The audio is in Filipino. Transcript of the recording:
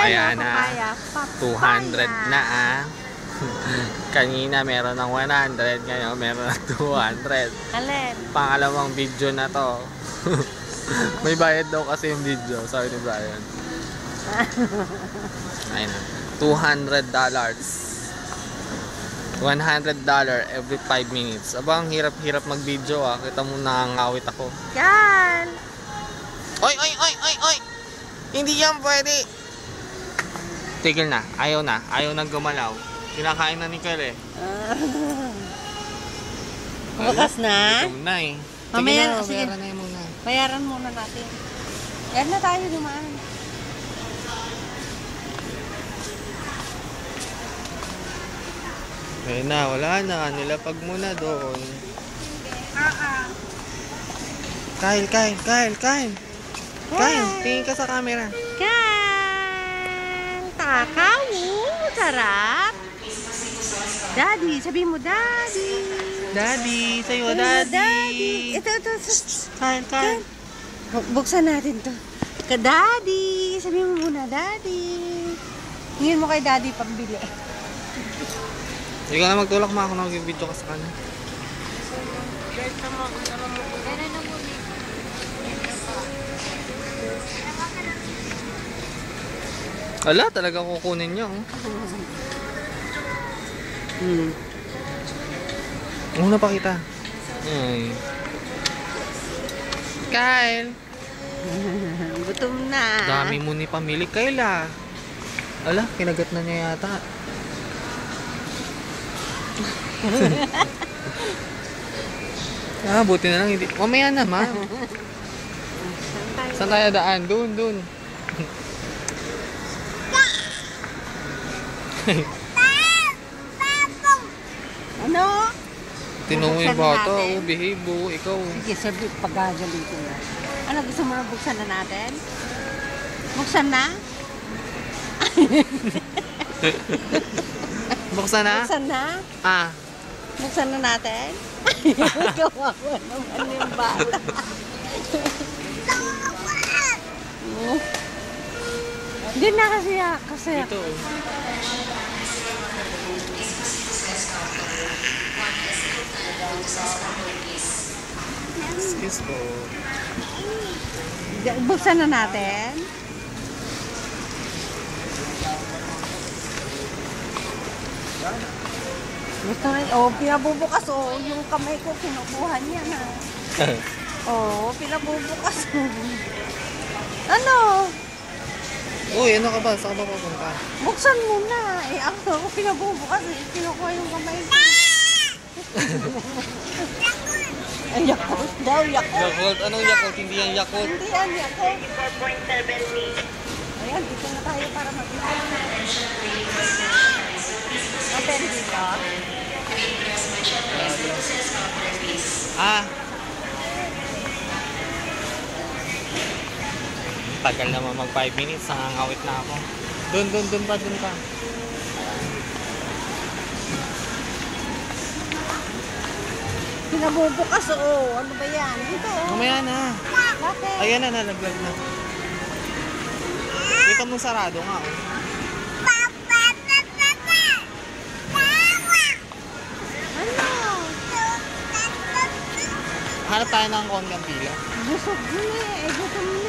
Ayan na. 200 na ah. Kanina meron ng 100, ngayon meron ng 200. Alin? Pangalawang video na to. May bayad daw kasi yung video, sabi ni Brian. Ayun na. $200. $100 every 5 minutes. Aba, ang hirap-hirap mag-video ah. Kita mo nangangawit ako. Yan! Oy, oy, oy, oy, oy! Hindi yan pwede! Tigil na. Ayaw na. Ayaw na gumalaw. Kinakain na ni Kyle eh. Bukas na? Ito na eh. Mamaya na, sige. bayaran na yun muna. Bayaran muna natin. Yan na tayo dumaan. Ayun na, wala na. Nilapag muna doon. Kyle, Kyle, Kyle, Kyle. Kyle, tingin ka sa camera. Kyle! Takaw! Sarap! Daddy, sabi mo daddy! Daddy, sa'yo, Sabi mo, daddy. Ito. Kyle, Kyle. Buksan natin to. Daddy! Sabi mo muna, daddy! Hingin mo kay daddy pambili. Ikaw na magtulak mo ako na mag-video ka sa kanya. Ala, talaga kukunin niyo. Una pa kita. Ay. Kyle! Gutom na. Dami mo ni pamili, Kyle ah. Ala, kinagat na niya yata. Buti na lang hindi. Mamaya na, ma. Saan tayo daan? Doon. Ano? Tinungo yung bata. Oh, behave oh. Ikaw. Sige, sabi, pagagalitin na. Ano, gusto mo na buksan na natin? Buksan na? Buksan na? Buksan na? Ah. Buksan na natin? Kawawa naman yung bata. Hindi na kasi. Ito. Excuse po. Buksan na natin? Gusto rin, pinabubukas yung kamay ko, kinukuha niya na. Pinabubukas Ano? Uy, ano ka ba? Saan ka ba pupunta? Buksan mo na. Ako pinabubukas, kinukuha yung kamay ko. Ay, Yakult daw, Yakult. Yakult? Anong Yakult? Hindi yan Yakult. Hindi yan Yakult. Ayan, dito na tayo para mag-ipon. Natin dito. Tagal naman mag 5 minutes. Nangangawit na ako. Doon pa. Pinabubukas, Ano ba yan? Dito, Mamaya na. Bakit? Ayan na, nalaglag na. Dito mo sarado nga. Ano? Hanap tayo ng konggang pila. Busog na Gutom na